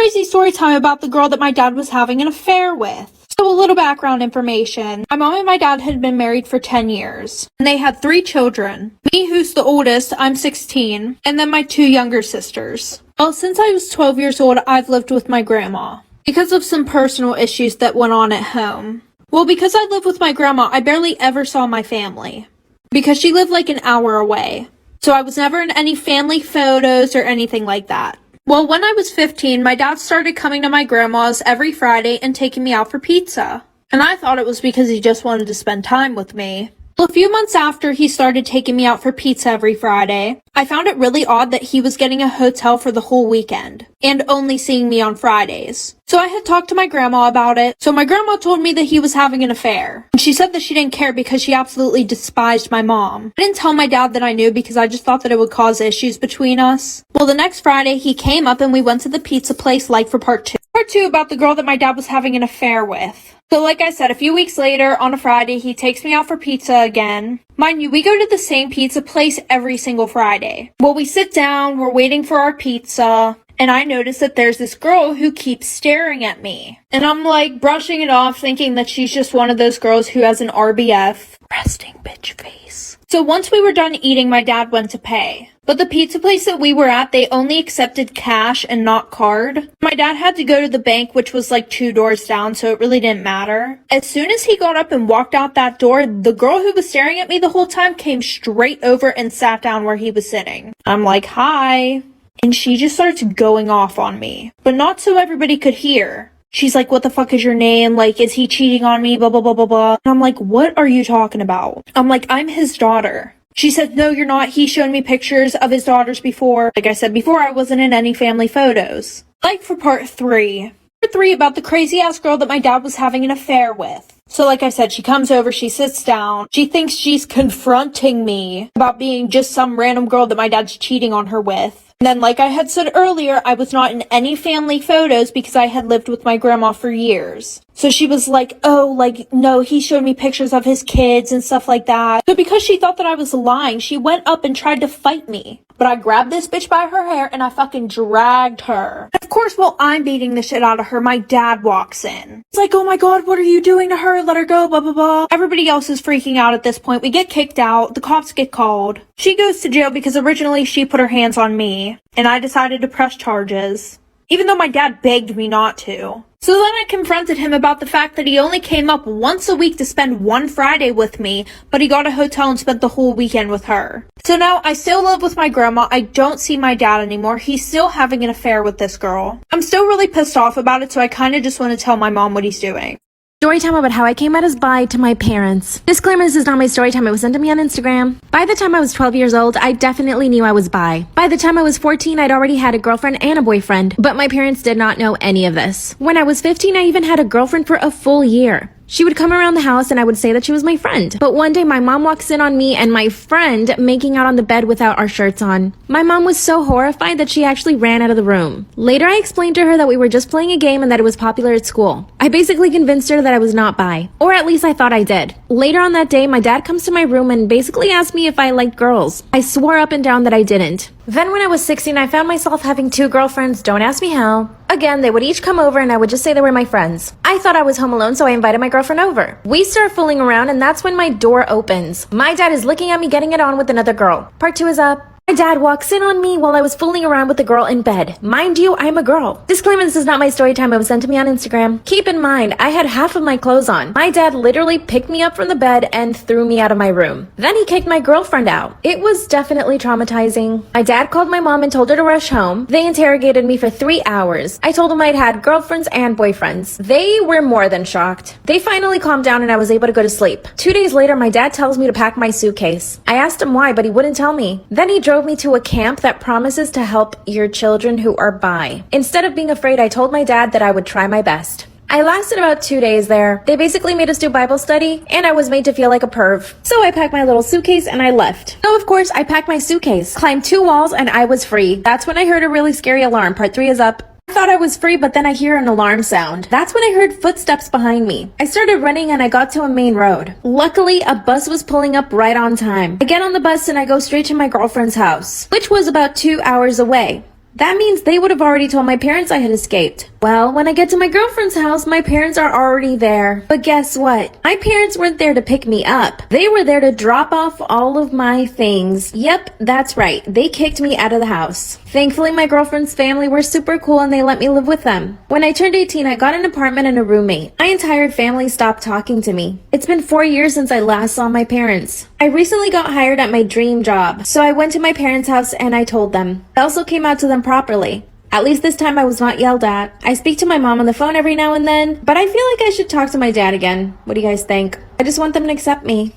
crazy story time about the girl that my dad was having an affair with. So a little background information. My mom and my dad had been married for 10 years, and they had 3 children. Me, who's the oldest, I'm 16, and then my 2 younger sisters. Well, since I was 12 years old, I've lived with my grandma because of some personal issues that went on at home. Well, because I lived with my grandma, I barely ever saw my family because she lived like an hour away. So I was never in any family photos or anything like that. Well, when I was 15, my dad started coming to my grandma's every Friday and taking me out for pizza. And I thought it was because he just wanted to spend time with me. Well, a few months after he started taking me out for pizza every Friday, I found it really odd that he was getting a hotel for the whole weekend and only seeing me on Fridays. So I had talked to my grandma about it. So my grandma told me that he was having an affair. And she said that she didn't care because she absolutely despised my mom. I didn't tell my dad that I knew because I just thought that it would cause issues between us. Well, the next Friday he came up and we went to the pizza place like for part 2. Part 2 about the girl that my dad was having an affair with. So like I said, a few weeks later, on a Friday, he takes me out for pizza again. Mind you, we go to the same pizza place every single Friday. Well, we sit down, we're waiting for our pizza, and I notice that there's this girl who keeps staring at me. And I'm like brushing it off, thinking that she's just one of those girls who has an RBF, resting bitch face. So once we were done eating, my dad went to pay. But the pizza place that we were at, they only accepted cash and not card. My dad had to go to the bank, which was like 2 doors down, so it really didn't matter. As soon as he got up and walked out that door, the girl who was staring at me the whole time came straight over and sat down where he was sitting. I'm like, hi. And she just starts going off on me, but not so everybody could hear. She's like, what the fuck is your name? Like, is he cheating on me? Blah, blah, blah, blah, blah. And I'm like, what are you talking about? I'm like, I'm his daughter. She said, no, you're not. He showed me pictures of his daughters before. Like I said before, I wasn't in any family photos. Like for part 3. Part 3 about the crazy ass girl that my dad was having an affair with. So like I said, she comes over, she sits down. She thinks she's confronting me about being just some random girl that my dad's cheating on her with. And then, like I had said earlier, I was not in any family photos because I had lived with my grandma for years. So she was like, oh, like, no, he showed me pictures of his kids and stuff like that. So because she thought that I was lying, she went up and tried to fight me. But I grabbed this bitch by her hair and I fucking dragged her. And of course, while I'm beating the shit out of her, my dad walks in. It's like, oh my god, what are you doing to her? Let her go, blah, blah, blah. Everybody else is freaking out at this point. We get kicked out. The cops get called. She goes to jail because originally she put her hands on me. And I decided to press charges, even though my dad begged me not to. So then I confronted him about the fact that he only came up once a week to spend one Friday with me, but he got a hotel and spent the whole weekend with her. So now I still live with my grandma. I don't see my dad anymore. He's still having an affair with this girl. I'm still really pissed off about it, so I kind of just want to tell my mom what he's doing. Story time about how I came out as bi to my parents. Disclaimer, this is not my story time. It was sent to me on Instagram. By the time I was 12 years old, I definitely knew I was bi. By the time I was 14, I'd already had a girlfriend and a boyfriend, but my parents did not know any of this. When I was 15, I even had a girlfriend for a full year. She would come around the house and I would say that she was my friend. But one day my mom walks in on me and my friend making out on the bed without our shirts on. My mom was so horrified that she actually ran out of the room. Later I explained to her that we were just playing a game and that it was popular at school. I basically convinced her that I was not bi. Or at least I thought I did. Later on that day, my dad comes to my room and basically asked me if I liked girls. I swore up and down that I didn't. Then when I was 16, I found myself having 2 girlfriends, don't ask me how. Again, they would each come over and I would just say they were my friends. I thought I was home alone, so I invited my girlfriend over. We start fooling around and that's when my door opens. My dad is looking at me getting it on with another girl. Part 2 is up. My dad walks in on me while I was fooling around with the girl in bed. Mind you, I'm a girl. Disclaimer, this is not my story time. It was sent to me on Instagram. Keep in mind, I had half of my clothes on. My dad literally picked me up from the bed and threw me out of my room. Then he kicked my girlfriend out. It was definitely traumatizing. My dad called my mom and told her to rush home. They interrogated me for 3 hours. I told them I'd had girlfriends and boyfriends. They were more than shocked. They finally calmed down and I was able to go to sleep. 2 days later, my dad tells me to pack my suitcase. I asked him why, but he wouldn't tell me. Then he drove me to a camp that promises to help your children who are bi. Instead of being afraid, I told my dad that I would try my best. I lasted about 2 days there. They basically made us do Bible study, and I was made to feel like a perv. So I packed my little suitcase and I left. So of course, I packed my suitcase, climbed 2 walls, and I was free. That's when I heard a really scary alarm. Part 3 is up. I thought I was free, but then I hear an alarm sound. That's when I heard footsteps behind me. I started running and I got to a main road. Luckily, a bus was pulling up right on time. I get on the bus and I go straight to my girlfriend's house, which was about 2 hours away. That means they would have already told my parents I had escaped. Well, when I get to my girlfriend's house, my parents are already there. But guess what? My parents weren't there to pick me up. They were there to drop off all of my things. Yep, that's right. They kicked me out of the house. Thankfully, my girlfriend's family were super cool and they let me live with them. When I turned 18, I got an apartment and a roommate. My entire family stopped talking to me. It's been 4 years since I last saw my parents. I recently got hired at my dream job, so I went to my parents' house and I told them. I also came out to them properly. At least this time I was not yelled at. I speak to my mom on the phone every now and then, but I feel like I should talk to my dad again. What do you guys think? I just want them to accept me.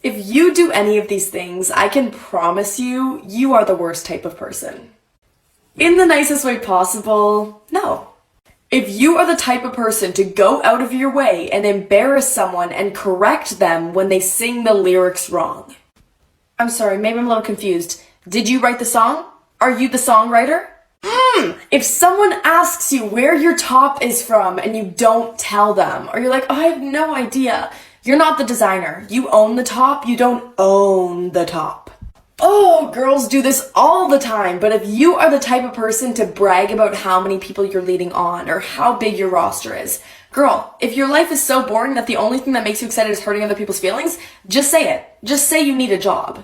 If you do any of these things, I can promise you, you are the worst type of person. In the nicest way possible, no. If you are the type of person to go out of your way and embarrass someone and correct them when they sing the lyrics wrong. I'm sorry, maybe I'm a little confused. Did you write the song? Are you the songwriter? If someone asks you where your top is from and you don't tell them, or you're like, oh, I have no idea, you're not the designer. You own the top, you don't own the top. Oh, girls do this all the time, but if you are the type of person to brag about how many people you're leading on or how big your roster is, girl, if your life is so boring that the only thing that makes you excited is hurting other people's feelings, just say it. Just say you need a job.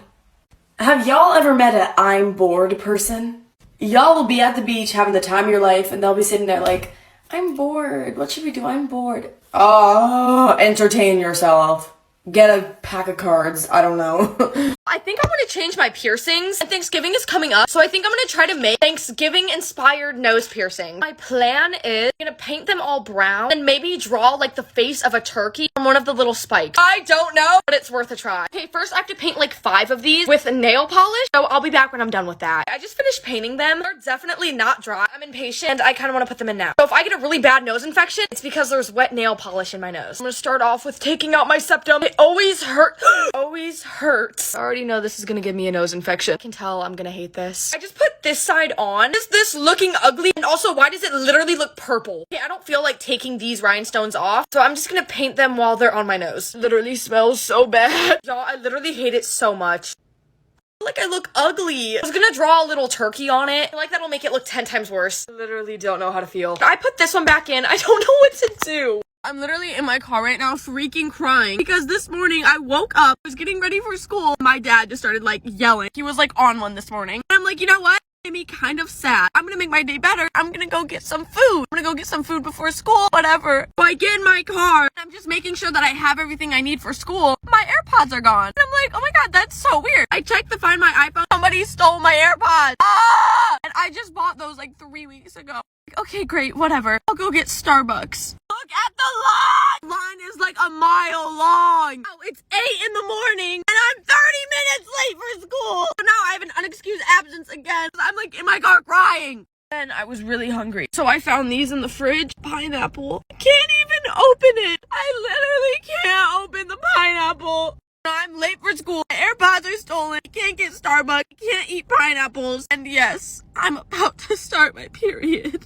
Have y'all ever met a I'm bored person? Y'all will be at the beach having the time of your life and they'll be sitting there like, I'm bored. What should we do? I'm bored. Oh, entertain yourself. Get a pack of cards. I don't know. I think I'm gonna change my piercings. And Thanksgiving is coming up, so I think I'm gonna try to make Thanksgiving-inspired nose piercings. My plan is I'm gonna paint them all brown and maybe draw like the face of a turkey on one of the little spikes. I don't know, but it's worth a try. Okay, first I have to paint like 5 of these with nail polish, so I'll be back when I'm done with that. I just finished painting them. They're definitely not dry. I'm impatient and I kind of want to put them in now. So if I get a really bad nose infection, it's because there's wet nail polish in my nose. I'm gonna start off with taking out my septum. It always hurts. I already know this is gonna give me a nose infection. I can tell I'm gonna hate this. I just put this side on. Is this looking ugly? And also, why does it literally look purple? Okay, I don't feel like taking these rhinestones off, so I'm just gonna paint them while they're on my nose. It literally smells so bad. Y'all, I literally hate it so much. Like I look ugly. I was gonna draw a little turkey on it. I feel like that'll make it look 10 times worse. I literally don't know how to feel. I put this one back in. I don't know what to do. I'm literally in my car right now freaking crying because this morning I woke up, was getting ready for school. My dad just started like yelling. He was like on one this morning. And I'm like, you know what? It made me kind of sad. I'm gonna make my day better. I'm gonna go get some food. I'm gonna go get some food before school, whatever. So I get in my car. I'm just making sure that I have everything I need for school. My AirPods are gone. And I'm like, oh my god, that's so weird. I checked to find my iPhone. Somebody stole my AirPods. Ah! And I just bought those like 3 weeks ago. Okay, great, whatever. I'll go get Starbucks. Look at the line! Line is like a mile long. Oh, it's 8 in the morning and I'm 30 minutes late for school. So now I have an unexcused absence again. I'm like in my car crying. And I was really hungry. So I found these in the fridge. Pineapple. I can't even open it. I literally can't open the pineapple. I'm late for school. My AirPods are stolen. I can't get Starbucks. I can't eat pineapples. And yes, I'm about to start my period.